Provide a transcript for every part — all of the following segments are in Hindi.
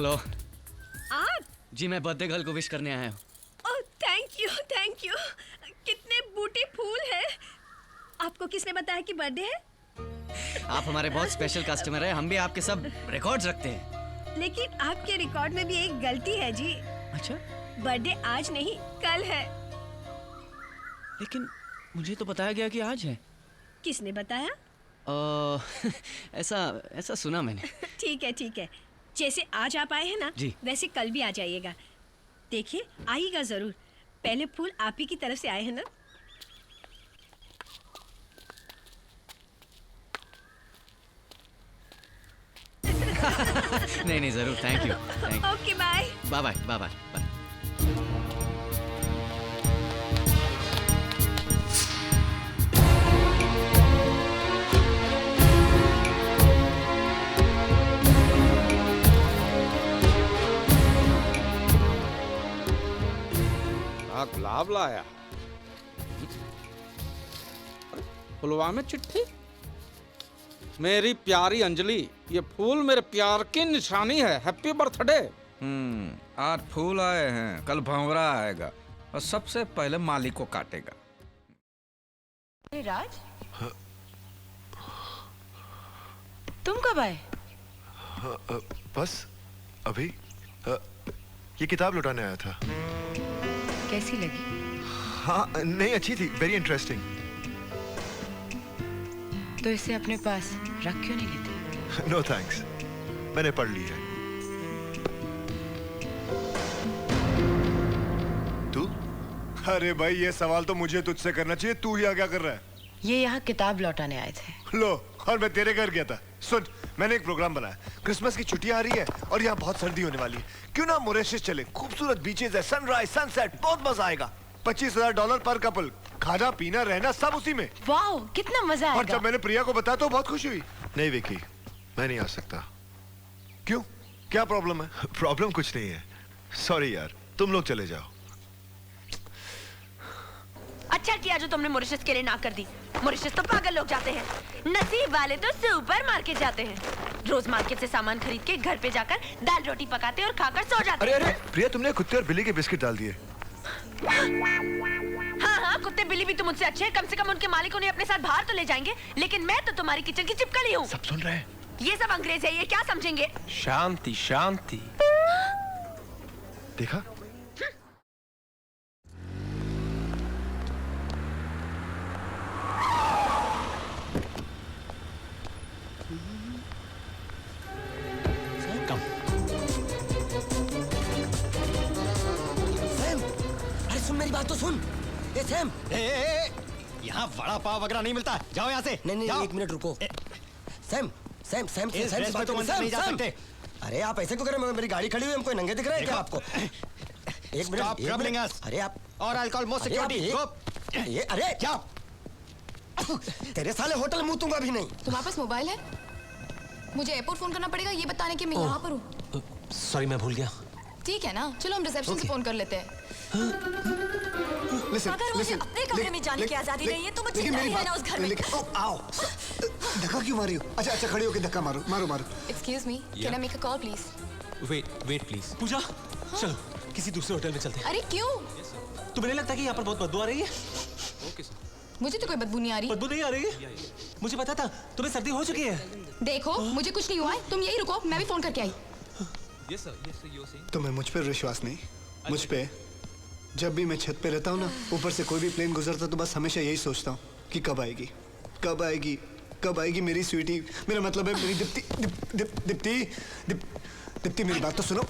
लो। आप? जी मैं बर्थडे गर्ल को विश करने आया हूँ। Oh thank you thank you. कितने बूटी फूल हैं। आपको किसने बताया कि बर्थडे है? आप हमारे बहुत स्पेशल कस्टमर हैं। हम भी आपके सब रिकॉर्ड्स रखते हैं। लेकिन आपके रिकॉर्ड में भी एक गलती है जी। अच्छा? बर्थडे आज नहीं कल है। लेकिन मुझे तो बताया गया कि आज है। किसने बताया? ऐसा सुना मैंने। ठीक है। जैसे आज आप आए हैं ना जी। वैसे कल भी आ जाइएगा। देखिए आइएगा जरूर। पहले फूल आप ही की तरफ से आए हैं ना। नहीं जरूर। Thank you. Okay bye bye bye bye. गुलाब लाया। फुलवा में चिट्ठी। मेरी प्यारी अंजलि, ये फूल मेरे प्यार की निशानी है। Happy birthday. आज फूल आए हैं, कल भंवरा आएगा और सबसे पहले माली को काटेगा। अरे राज, तुम कब आए? बस अभी ये किताब लौटाने आया था। कैसी लगी? हाँ नहीं, अच्छी थी, वेरी इंटरेस्टिंग। तो इसे अपने पास रख क्यों नहीं लेते? नो थैंक्स, मैंने पढ़ ली है। तू? अरे भाई ये सवाल तो मुझे तुझसे करना चाहिए। तू यहाँ क्या कर रहा है? ये यहाँ किताब लौटाने आए थे। लो, और मैं तेरे घर गया था। सुन, मैंने एक प्रोग्राम बनाया। क्रिसमस की छुट्टियां आ रही है और यहाँ बहुत सर्दी होने वाली है। क्यों ना मॉरिशस चले? खूबसूरत बीचेस है, सनराइज सनसेट, बहुत मजा आएगा। $25,000 पर कपल, खाना पीना रहना सब उसी में। वाओ, कितना मजा आएगा। और जब मैंने प्रिया को बताया तो बहुत खुशी हुई। नहीं विकी, मैं नहीं आ सकता। क्यों? क्या प्रॉब्लम है? प्रॉब्लम कुछ नहीं है। सॉरी यार, तुम लोग चले जाओ। अच्छा किया जो तुमने मॉरिशस के लिए ना कर दी। मॉरिशस तो पागल लोग जाते हैं, नसीब वाले तो सुपर मार्केट जाते हैं। रोज मार्केट से सामान खरीद के घर पे जाकर दाल रोटी पकाते और खाकर सो जाते हैं। अरे प्रिया, तुमने कुत्ते और बिल्ली के बिस्किट डाल दिए। हाँ, कुत्ते बिल्ली भी तो मुझसे अच्छे हैं। कम से कम उनके मालिक उन्हें अपने साथ बाहर तो ले जाएंगे। लेकिन मैं तो तुम्हारी किचन की चिपकली हूँ। सब सुन रहे हैं। ये सब अंग्रेज है, ये क्या समझेंगे? शांति शांति। देखा? मेरी बात तो सुन। ए सैम, यहाँ वड़ा पाव वगैरह नहीं मिलता। जाओ यहाँ से। नहीं एक मिनट रुको। सैम सैम सैम सैम तो नहीं जा सकते। अरे आप ऐसे क्यों कर रहे हैं? मेरी गाड़ी खड़ी हुई है, हमको नंगे दिख रहे हैं क्या आपको? एक मिनट। अरे आप और आई कॉल मोस्ट सिक्योरिटी। ये अरे क्या? तेरे साले होटल मुंह दूंगा भी नहीं। तुम्हारे पास मोबाइल है? मुझे एयरपोर्ट फोन करना पड़ेगा ये बताने के मैं यहाँ पर हूँ। सॉरी मैं भूल गया। ठीक है ना, चलो हम रिसेप्शन से फोन कर लेते हैं। अगर मुझे अपने कमरे में जाने की आजादी नहीं है तो मुझे नहीं रहना उस घर में। आओ, धक्का क्यों मारी हो? अच्छा खड़ी होकर धक्का मारो। Excuse me, can I make a call please? Wait please. Pooja, चलो किसी दूसरे होटल में चलते हैं। अरे क्यों? तुम्हें नहीं लगता कि यहाँ पर बहुत बदबू आ रही है? मुझे तो कोई बदबू नहीं आ रही। बदबू नहीं आ रही है? मुझे पता था तुम्हें सर्दी हो चुकी है। देखो मुझे कुछ नहीं हुआ है, तुम यही रुको, मैं भी फोन करके आई। तुम्हें मुझ पर विश्वास नहीं? मुझ पे? जब भी मैं छत पे रहता हूँ ना, ऊपर से कोई भी प्लेन गुजरता तो बस हमेशा यही सोचता हूँ कि कब आएगी मेरी स्वीटी। मेरा मतलब है मेरी दीप्ति मेरी बात तो सुनो।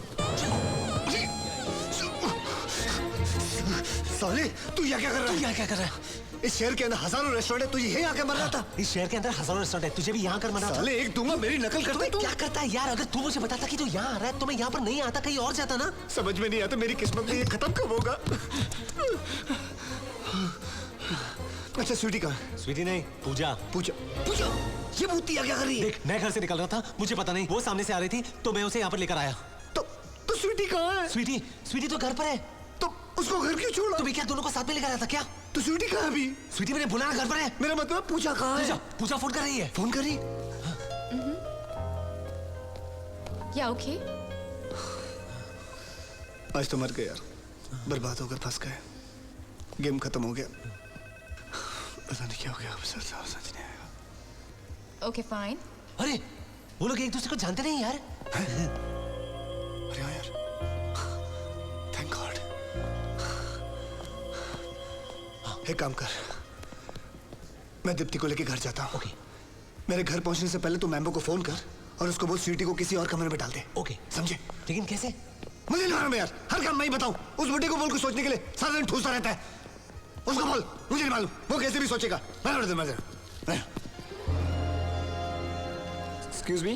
साले तू यहाँ क्या कर रहा है? इस शहर के अंदर हजारों रेस्टोरेंट है, तुझे यही आके मर रहा था? इस शहर के अंदर हजारों रेस्टोरेंट है, तुझे भी यहाँ कर मरना था। साले एक दूंगा, मेरी नकल करता है तू। क्या करता है यार? अगर तू मुझे बताता कि तू यहाँ आ रहा है तो मैं यहाँ पर नहीं आता, कहीं और जाता ना। समझ में नहीं आता मेरी किस्मत में ये खत्म कब होगा। अच्छा स्वीटी कहाँ है? स्वीटी नहीं, पूजा। ये भूतिया क्या कर रही है? देख, मैं घर से निकल रहा था, मुझे पता नहीं, वो सामने से आ रही थी तो मैं उसे यहाँ पर लेकर आया। तो स्वीटी कहाँ है? स्वीटी तो घर पर है। तो उसको घर क्यों छोड़ा? तुम्हें क्या दोनों को साथ में लेकर आया था क्या? तो स्वीटी कहाँ है अभी? स्वीटी मैंने बुलाया, घर पर है। मेरा मतलब पूजा कहाँ है? पूजा फोन कर रही है। फोन कर रही? या ओके। आज तो मर गए यार, बर्बाद होकर फंस गए, गेम खत्म हो गया, पता नहीं क्या हो गया, समझ नहीं आएगा। Okay fine. अरे वो लोग एक दूसरे को जानते नहीं यार। अरे हाँ यार, थैंक गॉड। एक काम कर, मैं दीप्ति को लेके घर जाता हूँ। ओके। मेरे घर पहुंचने से पहले तू मैम्बो को फोन कर और उसको बोल स्वीटी को किसी और कमरे में डाल दे। ओके समझे? लेकिन कैसे? मुझे नहीं मालूम यार, हर काम मैं ही बताऊं। उस बुढ़े को बोल कुछ सोचने के लिए, सारा दिन ठूसा रहता है। उसको बोल, मुझे नहीं मालूम, वो कैसे भी सोचेगा। एक्सक्यूज मी,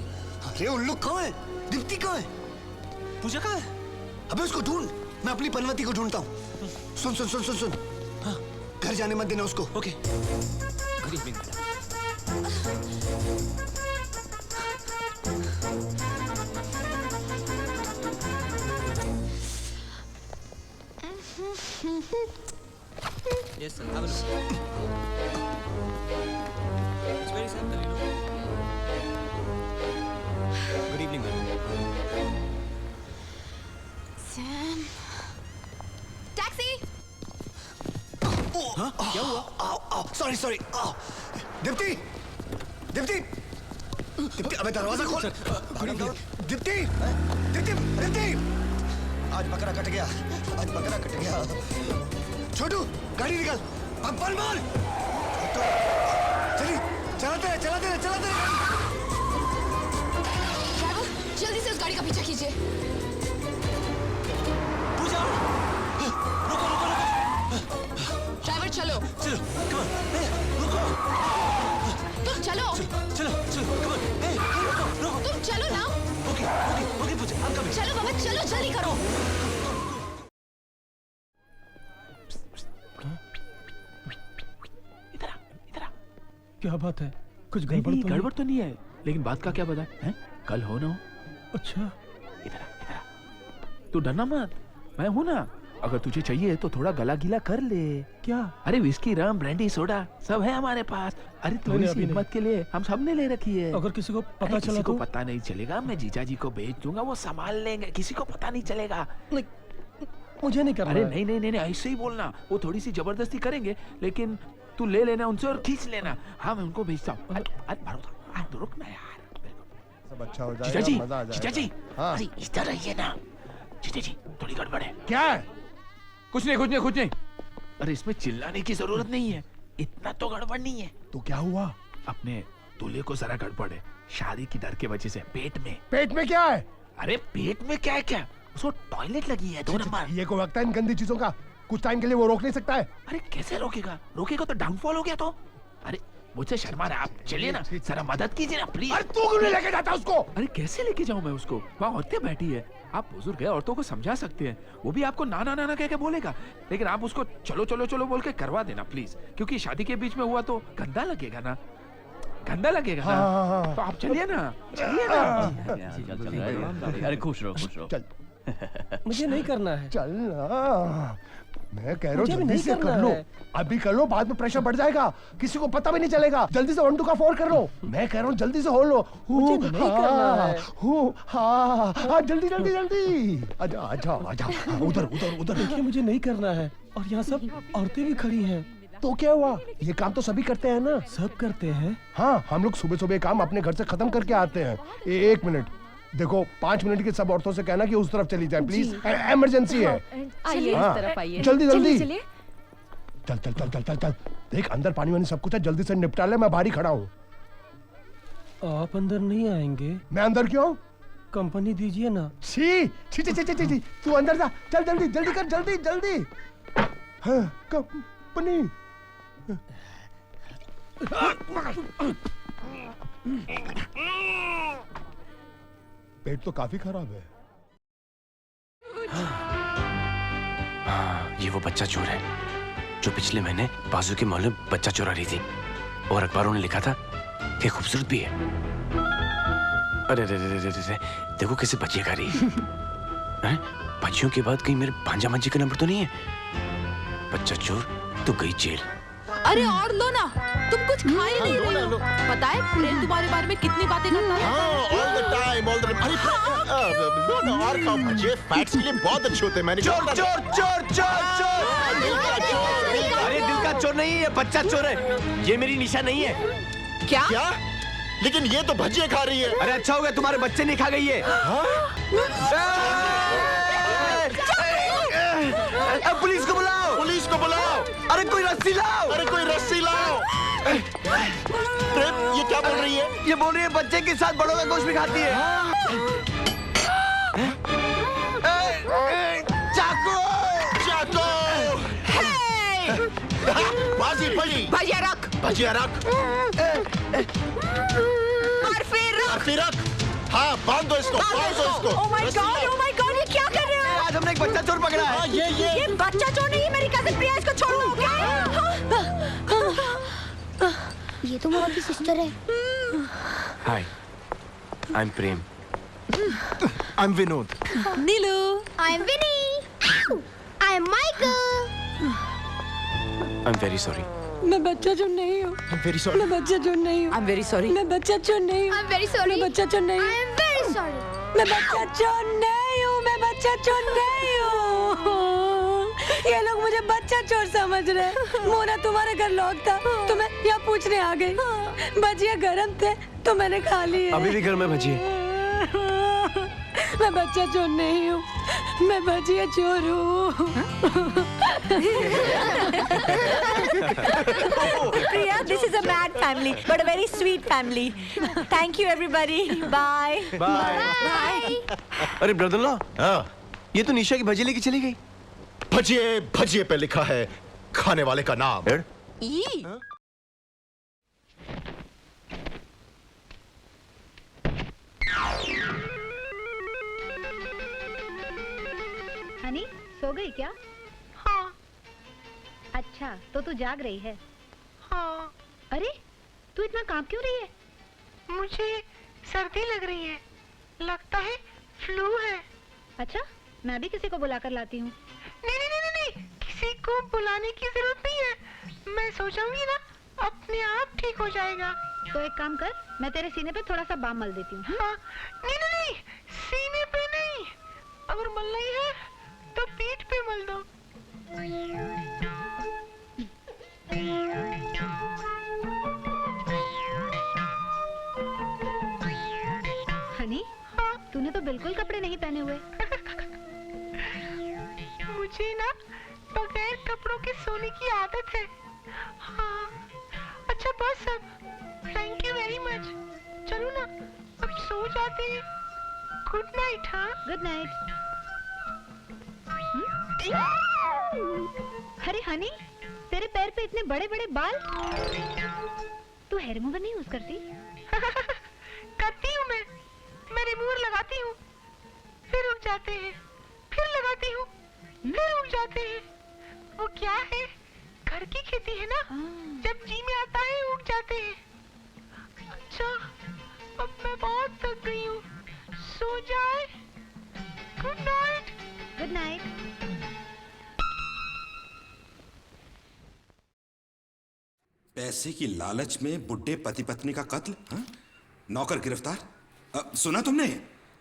अरे उन लोग कहाँ है? दीप्ति कहाँ है? पूजा कहाँ है? अबे उसको ढूंढ, मैं अपनी पनवती को ढूंढता हूँ। सुन सुन सुन सुन सुन, हाँ, घर जाने मत देना उसको। Okay. Good evening Yes, sir. Have a look. It's very simple, you know. Good evening, ma'am. Sam. Taxi. क्या हुआ? Sorry sorry. दीप्ति, दीप्ति, दीप्ति, अबे दरवाजा खोल। दीप्ति, दीप्ति, दीप्ति। आज बकरा कट गया, आज बकरा कट गया। छोटू, गाड़ी निकाल, अब बल मार। चलिए, चलाते रहे, चलाते रहे, चलाते रहे। ड्राइवर, जल्दी से उस गाड़ी का पीछा कीजिए। पूजा, रुको रुको रुको। ड्राइवर चलो। चलो, come on, रुको। तुम चलो। चलो, चलो, come on, रुको। तुम चलो ना। Okay, okay, okay Puja, I'm coming। चलो बाबा, चलो जल्दी करो। क्या बात है? कुछ गड़बड़ तो गड़बड़ तो नहीं है, लेकिन बात का क्या पता है? कल हो ना हो। अच्छा, इधर तू डरना मत, मैं हूं ना। अगर तुझे चाहिए तो थोड़ा गला गीला कर ले। क्या? अरे विस्की, रम, ब्रांडी, सोडा सब है हमारे पास। अरे थोड़ी सी हिम्मत के लिए हम सब ने ले रखी है। अगर किसी को पता चला किसी को तो? पता नहीं चलेगा, मैं जीजा जी को भेज दूंगा, वो संभाल लेंगे, किसी को पता नहीं चलेगा। मुझे नहीं करना। अरे नहीं नहीं नहीं, ऐसे ही बोलना, वो थोड़ी सी जबरदस्ती करेंगे, लेकिन तू ले लेना उनसे और खींच लेना। हाँ मैं उनको भेजता हूँ। रुक ना यार, सब अच्छा हो जीजा जी, मजा आ जाएगा। जीजा जी, हाँ। अरे इधर आइए ना। जीजा जी, थोड़ी गड़बड़ है। क्या है? कुछ नहीं कुछ नहीं कुछ नहीं। अरे इसमें चिल्लाने की जरूरत नहीं है, इतना तो गड़बड़ नहीं है। तो क्या हुआ? अपने दूल्हे को जरा गड़बड़ है, शादी की डर के वजह से पेट में। पेट में क्या है? अरे पेट में क्या है? क्या उसको टॉयलेट लगी है 2 नंबर। ये को वक्त है इन गंदी चीजों का, कुछ टाइम के लिए वो रोक नहीं सकता है। अरे कैसे रोकेगा? रोकेगा तो डाउनफॉल हो गया तो। अरे मुझसे शर्मा रहा, आप चलिए ना, जरा मदद कीजिए ना प्लीज। अरे तू क्यों लेके जाता उसको? अरे कैसे लेके जाऊं मैं उसको? वहाँ औरतें बैठी है, आप बुजुर्ग है, औरतों को समझा सकते हैं, वो भी आपको नाना नाना कह के बोलेगा, लेकिन आप उसको चलो चलो चलो बोल के करवा देना प्लीज, क्योंकि शादी के बीच में हुआ तो गंदा लगेगा ना, गंदा लगेगा ना। हाँ। तो आप चलिए ना, चलिए ना। अरे खुश रहो, खुश रहो। चल। मुझे नहीं करना है। चल ना, मैं कह रहा हूँ जल्दी नहीं से करना कर लो, है। अभी कर लो, बाद में प्रेशर बढ़ जाएगा, किसी को पता भी नहीं चलेगा। जल्दी से 1 2 का 4 कर लो। मैं कह रहा हूँ जल्दी से हो लो। मुझे नहीं करना है। हाँ, जल्दी जल्दी जल्दी। आजा आजा आजा, उधर उधर उधर। देखिए मुझे नहीं करना है, और यहाँ सब औरतें भी खड़ी हैं। तो क्या हुआ? ये काम तो सभी करते हैं ना। सब करते हैं। हाँ, हम लोग सुबह सुबह काम अपने घर से खत्म करके आते हैं। 1 मिनट देखो, 5 मिनट की सब औरतों से कहना कि उस तरफ चली जाए प्लीज, इमरजेंसी है। आइए इस तरफ आइए। जल्दी जल्दी। चलिए। चल चल चल चल चल चल। देख अंदर पानी वानी सब कुछ है, जल्दी से निपटा ले, मैं बाहर ही खड़ा हूँ। आप अंदर नहीं आएंगे? मैं अंदर क्यों? कंपनी दीजिए ना। छी छी छी छी छी, तू अंदर जा, चल जल्दी जल्दी कर, जल्दी जल्दी। हाँ, कंपनी। पेट तो काफी खराब है। हाँ, ये वो बच्चा चोर है जो पिछले महीने बाजू के मोहल्ले में बच्चा चुरा रही थी, और अखबारों ने लिखा था कि खूबसूरत भी है। अरे रे रे रे रे, देखो कैसे बच्चे खा रही है। बच्चियों के बाद कहीं मेरे भांजा मांझी का नंबर तो नहीं है? बच्चा चोर तो गई जेल। अरे और लो ना, तुम कुछ खा ही नहीं रहे हो। पता है प्रेम तुम्हारे बारे में कितनी बातें करता है? बाहर खाओ भजिए, फैट्स के लिए बहुत अच्छे होते हैं। मैंने चोर चोर चोर चोर चोर। अरे दिल का चोर नहीं है, बच्चा चोर है। ये मेरी निशा नहीं है। क्या? क्या? लेकिन ये तो भजिए खा रही है। अरे अच्छा हो गया तुम्हारे बच्चे नहीं खा गई है। पुलिस को बुलाओ, पुलिस को बुलाओ। अरे कोई रस्सी लाओ, अरे कोई रस्सी लाओ। प्रेम, ये क्या बोल रही है? ये बोल रही है बच्चे के साथ बड़ों का गोश्त भी खाती है। चाकू चाकू। बाजी पड़ी। भजिया रख। भजिया रख। और फिर रख। हाँ, बांध दो इसको, बांध दो इसको। Oh my God, ये क्या कर रहे हो? आज हमने एक बच्चा चोर पकड़ा है। ये बच्चा चोर नहीं, मेरी कजिन प्रिया, इसको छोड़ो। क्या? ये तो मामा की सिस्टर है। Hi, I am Prem. I am Vinod. Neelu. I am Vinni. I am Michael. I am very sorry. मैं बच्चा चोर नहीं हूँ। I am very sorry. मैं बच्चा चोर नहीं हूँ। I'm very sorry. मैं बच्चा चोर नहीं हूँ। I am very sorry. मैं बच्चा चोर नहीं हूँ। I am very sorry. मैं बच्चा चोर नहीं हूँ। मैं बच्चा चोर नहीं हूँ। ये लोग मुझे बच्चा चोर समझ रहे हैं। मोना तुम्हारे घर लॉक था तो मैं यहाँ पूछने आ गई। भजिया गरम थे तो मैंने खा लिए। अभी भी घर में भजिए। मैं बच्चा चोर नहीं हूँ, मैं भजिया चोर हूँ। Priya, this is a mad family, but a very sweet family. Thank you, everybody. Bye. Bye. अरे ब्रदर लॉ, ये तो निशा की भजी लेके चली गई। भजिए, भजिए पे लिखा है खाने वाले का नाम। हनी, सो गई क्या? हाँ। अच्छा, तो तू जाग रही है? हाँ। अरे, तू इतना कांप क्यों रही है? मुझे सर्दी लग रही है। लगता है फ्लू है। अच्छा, मैं भी किसी को बुला कर लाती हूँ। नहीं, किसी को बुलाने की जरूरत नहीं है। मैं सो जाऊंगी ना, अपने आप ठीक हो जाएगा। तो एक काम कर, मैं तेरे सीने पे थोड़ा सा बाम मल देती हूँ। हाँ। नहीं, सीने पे नहीं। अगर मलना ही है तो पीठ पे मल दो। हनी, हाँ? तूने तो बिल्कुल कपड़े नहीं पहने हुए। मुझे ना बगैर कपड़ों के सोने की आदत है। हाँ। अच्छा बस अब, थैंक यू वेरी मच। चलो ना, अब सो जाते हैं। Good night. हाँ, गुड नाइट। अरे हनी, तेरे पैर पे इतने बड़े बड़े बाल। तू हेयर रिमूवर नहीं यूज करती? करती हूँ मैं रिमूवर लगाती हूँ, फिर उग जाते हैं, फिर लगाती हूँ, फिर उग जाते हैं। वो क्या है, घर की खेती है ना, जब जी में आता है उग जाते हैं। अच्छा, अब मैं बहुत थक गई हूँ, सो जाए। Good night. Good night. पैसे की लालच में बुड्ढे पति पत्नी का कत्ल, हाँ? नौकर गिरफ्तार। सुना तुमने?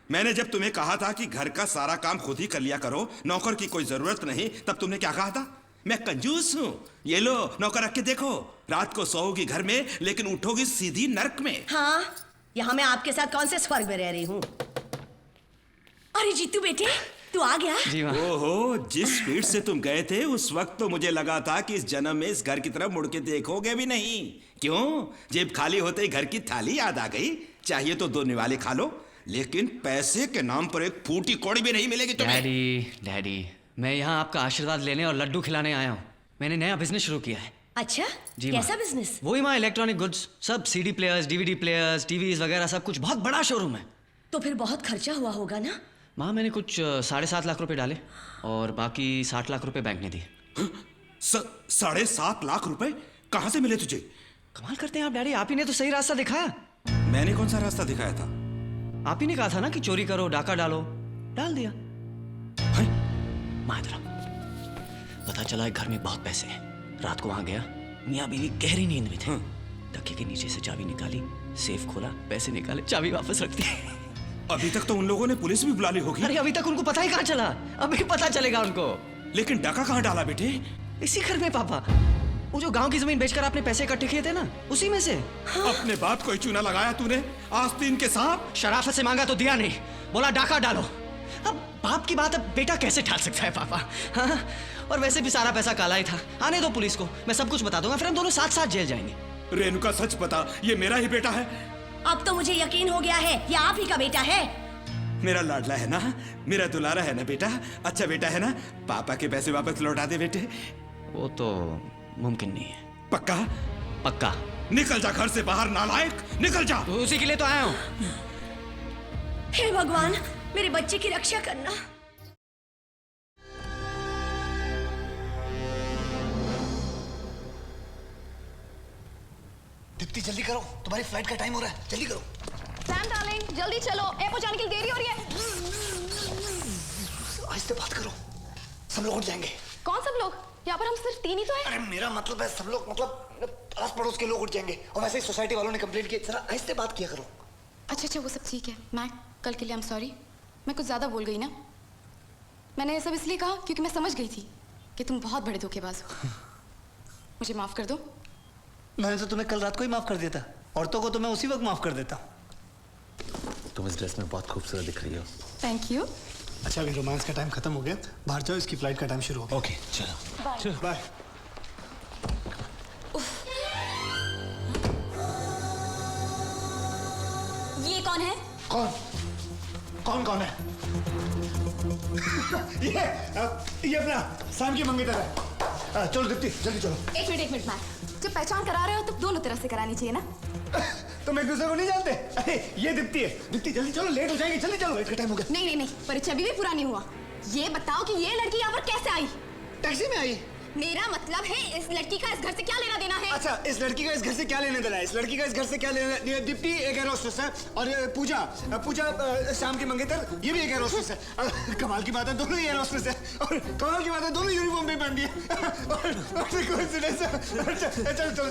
मैंने जब तुम्हें कहा था कि घर का सारा काम खुद ही कर लिया करो, नौकर की कोई जरूरत नहीं, तब तुमने क्या कहा था? मैं कंजूस हूँ। ये लो नौकर रख के देखो, रात को सोओगी घर में लेकिन उठोगी सीधी नर्क में। हाँ, यहाँ मैं आपके साथ कौन से स्वर्ग में रह रही हूँ। अरे जीतू बेटे, तू आ गया? जी माँ। ओहो, जिस स्पीड से तुम गए थे उस वक्त तो मुझे लगा था कि इस जन्म में इस घर की तरफ मुड़ के देखोगे भी नहीं। क्यों? जेब खाली होते ही घर की थाली याद आ गई। चाहिए तो 2 निवाले खा लो, लेकिन पैसे के नाम पर एक फूटी कौड़ी भी नहीं मिलेगी तुम्हें। डैडी, मैं यहाँ आपका आशीर्वाद लेने और लड्डू खिलाने आया हूँ। मैंने नया बिजनेस शुरू किया है। अच्छा, जी कैसा माँ। बिजनेस? वही माँ, इलेक्ट्रॉनिक गुड्स, सब CD players, DVD players, TVs वगैरह सब कुछ। बहुत बड़ा शोरूम है। तो फिर बहुत खर्चा हुआ होगा ना? माँ, मैंने कुछ 7.5 लाख रुपए डाले और बाकी 60 लाख रुपए बैंक ने दिए। 7.5 लाख रुपए कहाँ से मिले तुझे? कमाल करते हैं आप डैडी, आप ही ने तो सही रास्ता दिखाया। मैंने कौन सा रास्ता दिखाया था? आप ही ने कहा था ना कि चोरी करो, डाका डालो, डाल दिया। माँ इधर आओ। पता चला एक घर में बहुत पैसे हैं। रात को वहां गया, मियाँ बीवी गहरी नींद में थे। तकिए के नीचे से चाबी निकाली, सेफ खोला, पैसे निकाले, चाबी वापस रख दी। अभी तक तो उन लोगों ने पुलिस भी बुला ली होगी। अरे अभी तक उनको पता ही कहाँ चला, अभी पता चलेगा उनको। लेकिन डाका कहाँ डाला बेटे? इसी घर में पापा, वो जो गांव की जमीन बेचकर आपने पैसे इकट्ठे किए थे ना, उसी में से। अपने बाप को ही चूना लगाया तूने, आस्तीन के सांप। शराफत से मांगा तो दिया नहीं, बोला डाका डालो। अब बाप की बात अब बेटा कैसे टाल सकता है पापा? हाँ? और वैसे भी सारा पैसा काला ही था। आने दो पुलिस को, मैं सब कुछ बता दूंगा, फिर हम दोनों साथ साथ जेल जाएंगे। रेणुका सच बता, ये मेरा ही बेटा है? अब तो मुझे यकीन हो गया है, ये आप ही का बेटा है। मेरा लाडला है ना, मेरा दुलारा है ना बेटा, अच्छा बेटा है ना? पापा के पैसे वापस लौटा दे बेटे। वो तो मुमकिन नहीं है। पक्का? पक्का। निकल जा घर से बाहर नालायक, निकल जा। तो उसी के लिए तो आया हूँ। हे भगवान, मेरे बच्चे की रक्षा करना। दीप्ति जल्दी करो, तुम्हारी फ्लाइट का टाइम हो रहा है, जल्दी करो। सैम डार्लिंग, जल्दी चलो, एयरपोर्ट जाने के लिए देरी हो रही है। आहिस्ते बात करो, सब लोग उठ जाएंगे। कौन सब लोग? यहाँ पर हम सिर्फ 3 ही तो हैं। अरे मेरा मतलब है सब लोग, मतलब आस पड़ोस के लोग उठ जाएंगे। और वैसे ही सोसाइटी वालों ने कंप्लेंट की, जरा आहिस्ते बात किया करो। अच्छा, वो सब ठीक है। मैं कल के लिए आई एम सॉरी, मैं कुछ ज्यादा बोल गई ना। मैंने ये सब इसलिए कहा क्योंकि मैं समझ गई थी कि तुम बहुत बड़े धोखेबाज हो। मुझे माफ कर दो। मैंने तो तुम्हें कल रात को ही माफ कर दिया था, औरतों को तो मैं उसी वक्त माफ कर देता। तुम इस ड्रेस में बहुत खूबसूरत दिख रही हो। Thank you. अच्छा, अभी रोमांस का टाइम खत्म हो गया, बाहर जाओ, इसकी फ्लाइट का टाइम शुरू हो गया। ओके चलो बाय। ये कौन है? कौन है? ये अपना शाम की मंगेतर है। चलो दीप्ति जल्दी चलो। एक मिनट मैम, जब पहचान करा रहे हो तो दोनों तरफ से करानी चाहिए ना। तुम एक दूसरे को नहीं जानते? अरे ये दीप्ति है। दीप्ति जल्दी चलो, लेट हो जाएगी, जल्दी चलो, लेट का टाइम हो गया। नहीं, परिचय अभी भी पूरा नहीं हुआ। ये बताओ कि ये लड़की यहाँ पर कैसे आई? टैक्सी में आई। मेरा मतलब है इस लड़की का इस घर से क्या लेना देना है? अच्छा, इस लड़की का इस घर से क्या लेने देना है? इस लड़की का इस घर से क्या लेना? दीप्ति एक एयर होस्टेस है, और पूजा शाम की मंगेतर, ये भी एक एयर होस्टेस है। कमाल की बात है, दोनों ही एयर होस्टेस है, और कमाल की बात है, दोनों यूनिफॉर्म भी पहन दिए।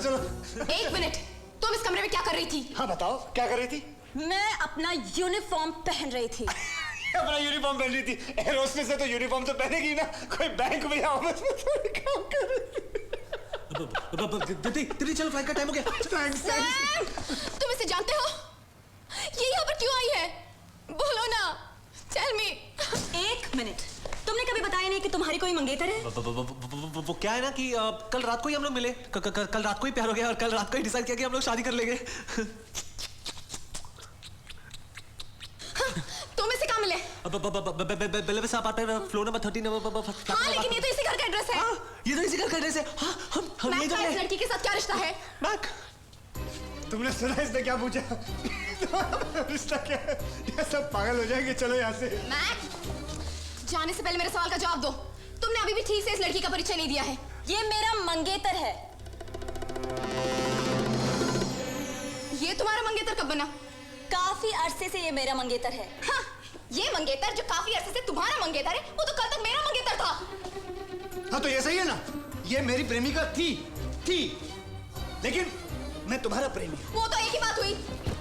चलो। एक मिनट, तुम इस कमरे में क्या कर रही थी? हाँ बताओ, क्या कर रही थी? मैं अपना यूनिफॉर्म पहन रही थी। अपना यूनिफॉर्म पहन रही थी? एयर होस्टेस है तो यूनिफॉर्म तो पहनेगी ना, कोई बैंक में या ऑफिस में थोड़ी काम कर रही। दीदी चलो, फ्लाइट का टाइम हो गया। तुम इसे जानते हो? ये यहाँ पर क्यों आई है? बोलो ना, टेल मी। एक मिनट, तुमने कभी बताया नहीं कि तुम्हारी कोई मंगेतर है? वो क्या है ना कि कल रात को ही हम लोग मिले, कल रात को ही प्यार हो गया, और कल रात को ही डिसाइड किया कि हम लोग शादी कर लेंगे। तुम इसे कहाँ मिले? बेलेविस अपार्टमेंट, फ्लोर नंबर 13। हाँ, लेकिन ये तो इसी घर का एड्रेस है। ये तो इसी घर का एड्रेस है। हाँ, हम मैक का इस लड़की के साथ क्या रिश्ता है? मैक, तुमने सुना इसने क्या पूछा? रिश्ता क्या है? ये सब पागल हो जाएंगे, चलो यहाँ से। मैक, जाने से पहले मेरे सवाल का जवाब दो। तुमने अभी भी ठीक से इस लड़की का परिचय नहीं दिया है। ये मेरा मंगेतर है। ये तुम्हारा मंगेतर कब बना? काफी अरसे से ये मेरा मंगेतर है। हाँ, ये मंगेतर जो काफी अरसे से तुम्हारा मंगेतर है, वो तो कल तक मेरा मंगेतर था। हाँ तो ये सही है ना, ये मेरी प्रेमिका थी, लेकिन मैं तुम्हारा प्रेमी हूँ। वो तो एक ही बात हुई।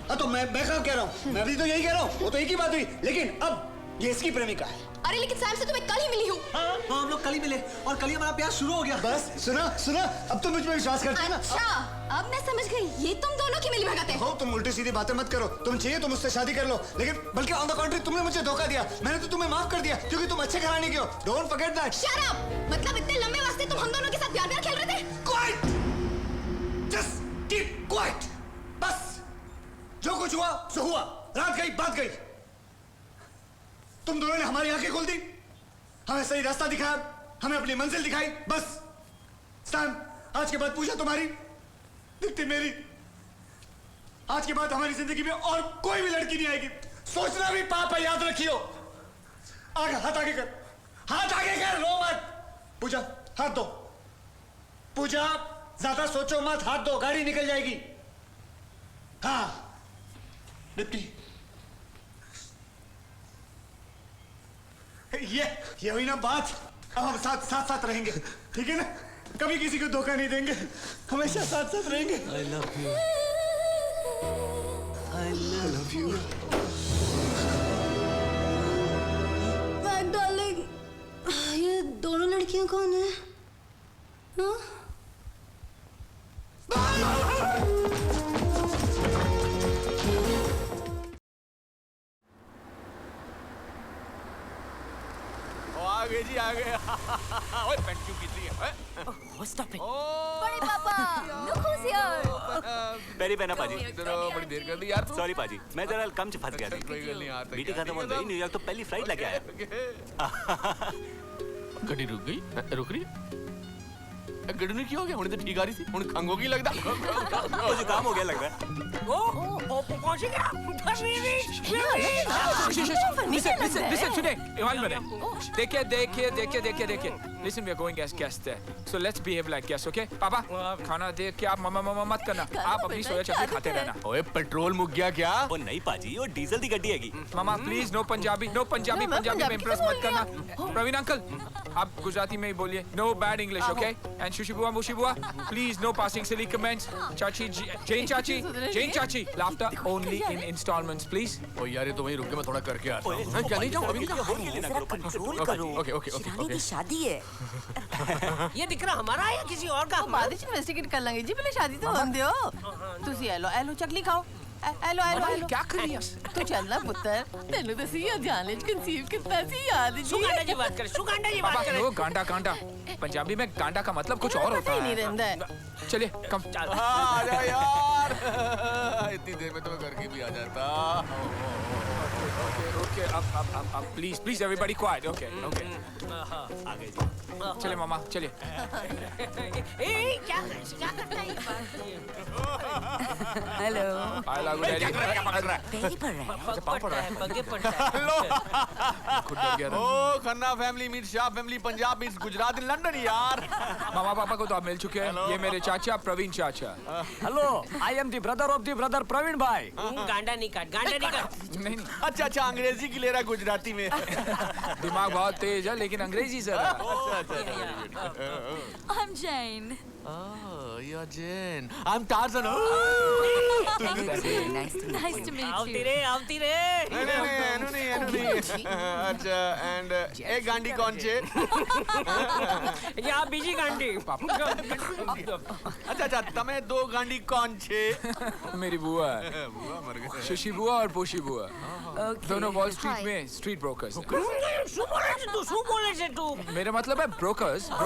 हाँ तो मैं क्या कह रहा हूँ? मैं भी तो यही कह रहा हूँ, वो तो एक ही बात हुई, लेकिन अब ये इसकी प्रेमिका है। अरे लेकिन सैम से तो मैं कल ही मिली हूँ। हाँ, हम लोग कल ही मिले, और कल ही हमारा प्यार शुरू हो गया। बस सुना, अब तुम मुझ पर विश्वास करते हो ना? अच्छा, अब मैं समझ गई, ये तुम दोनों की मिली भगत है। हो, तुम उल्टी सीधी बातें मत करो। तुम चाहिए तो मुझसे शादी कर लो, लेकिन बल्कि ऑन द कॉन्ट्री तुमने मुझे धोखा दिया। मैंने तो तुम्हें माफ कर दिया क्योंकि तुम अच्छे घराने के हो। Don't forget that. Shut up! मतलब इतने लंबे वास्ते तुम हम दोनों के साथ प्यार खेल रहे थे? Quite, just keep quiet. बस जो कुछ हुआ सो हुआ, रात गई बात गई। तुम दोनों ने हमारी आंखें खोल दी, हमें सही रास्ता दिखाया, हमें अपनी मंजिल दिखाई। बस सैम, आज के बाद पूजा तुम्हारी, दीप्ति मेरी। आज के बाद हमारी जिंदगी में और कोई भी लड़की नहीं आएगी। सोचना भी पाप है, याद रखियो। आगे हाथ आगे कर, हाथ आगे कर, रो मत। पूजा हाथ दो। पूजा ज्यादा सोचो मत, हाथ दो, गाड़ी निकल जाएगी। हाँ दीप्ति, ये हुई ना बात। अब हम साथ रहेंगे, ठीक है ना? कभी किसी को धोखा नहीं देंगे, हमेशा साथ रहेंगे। I love you. I love you. लड़कियां कौन है? हाँ? आगे जी आगे। ओए पेंट क्यों गिर है? Oh, stop it. बड़े पापा, look who's here. मेरी बहना पाजी। बड़ी देर कर दी यार। सॉरी पाजी, मैं जरा कम फंस गया थी। कोई गल नहीं आता। मीटिंग खत्म हो गई, न्यूयॉर्क तो पहली फ्लाइट लगे आया। गड्डी रुक गई? रुक रही? गड्डी ने क्या हो गया? हुण तो ठीक आ रही थी। हुण खंग हो गई लगदा। कुछ काम हो गया लगता है। ओ पहुंच गया। Listen today. One minute. देखिए. Listen, we are going as guests there. So let's behave like guests, okay? पापा, खाना देख के आप मम्मा मत करना। आप अपनी सोया चटनी खाते रहना। ओए पेट्रोल मुक गया क्या? ओ नहीं पाजी, वो डीजल दी गड्डी हैगी। मामा प्लीज नो पंजाबी में इम्प्रेस मत करना। प्रवीण अंकल, आप गुजराती में ही बोलिए। No bad English, okay? And Shushi बुआ, मुशी बुआ, please no passing silly comments. चाची, जैन चाची, laughter only in installments, please. ओ यार ये तो वहीं रुक के मैं थोड़ा करके आता हूं। मैं क्या नहीं जाऊं अभी? कंट्रोल करो। ओके। शिरानी की शादी है। ये दिख रहा हमारा है या किसी और का? बाद ਵਿੱਚ ਇਨਵੈਸਟੀਗੇਟ ਕਰ ਲਾਂਗੇ ਜੀ, ਪਹਿਲੇ ਸ਼ਾਦੀ ਤਾਂ ਹੋਣ ਦਿਓ। ਤੁਸੀਂ ਐਲੋ ਚਕਲੀ ਖਾਓ। ਐਲੋ क्या कर रही है? ਤੂੰ ਚੱਲਣਾ ਪੁੱਤਰ, ਤੈਨੂੰ ਤਾਂ ਸੀ ਜਾਣੇ ਚ ਕਨਸੀਵ ਕੀਤਾ ਸੀ याद जी। सुगांडा जी बात करे। पापा नो गांडा। पंजाबी में गांडा का मतलब कुछ और होता नहीं रहता है। चलिए कम। आ जा यार। इतनी देर में तो मैं घर के भी आ जाता। ओके अब प्लीज एवरीबॉडी क्वाइट। ओके आ गए जी। चलिए मामा चलिए। क्या करता है? हेलो। हाय लागू डैडी। क्या पकड़ रहा है? पैरी पड़ रहा है। अच्छा पाँव पड़ रहा है। पगे पड़ता है। खुद डर गया था। ओ Khanna family meets Shah family Punjab meets Gujarat in London यार। मामा पापा को तो आप मिल चुके हैं। ये मेरे चाचा प्रवीण चाचा। Hello, I am the brother of the brother Praveen भाई। गांडा नहीं काट। नहीं अच्छा अंग्रेजी की ले रहा गुजराती में। दिमाग बहुत तेज है लेकिन अंग्रेजी sir. I'm Jane. Oh, you're Jane. I'm Tarzan. Nice to meet you. आवती रे। नहीं। अच्छा एंड एक गांडी कौन छे? यहाँ बीजी गांडी। अच्छा तमे दो गांडी कौन छे? मेरी बुआ बुआ मर गए। शशि बुआ और पोशी बुआ, दोनों वॉल स्ट्रीट में स्ट्रीट ब्रोकर्स। शू बोले से तू। मेरा मतलब है ब्रोकर्स है।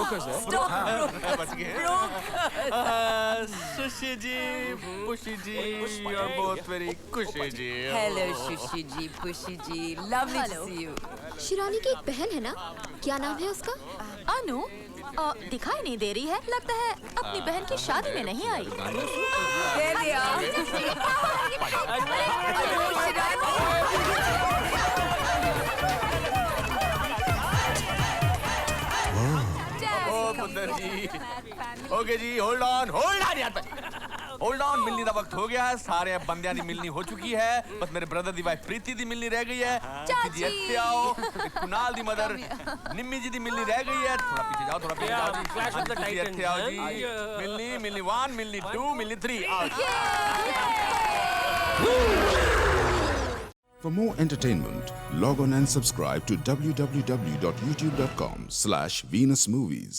बच गए। सुशी जी, पुशी जी और बहुत वेरी खुशी जी। Hello Shushi ji, Pushi ji, lovely to see you. Shirani की एक बहन है ना, क्या नाम है उसका? अनु दिखाई नहीं दे रही है, लगता है अपनी बहन की शादी में नहीं आई। पुंदर जी। ओके जी होल्ड ऑन यार। होल्ड ऑन, मिलने का वक्त हो गया है। सारे बंदियां दी मिलनी हो चुकी है। बस मेरे ब्रदर दी वाइफ प्रीति दी मिलनी रह गई है। जी ਇੱਥੇ आओ। कुणाल दी मदर निम्मी जी दी मिलनी रह गई है। थोड़ा पीछे जाओ जी। Clash of the Titans। ਇੱਥੇ आओ जी। मिलनी 1, मिलनी 2, मिलनी 3 आओ। For more entertainment, log on and subscribe to www.youtube.com/VenusMovies.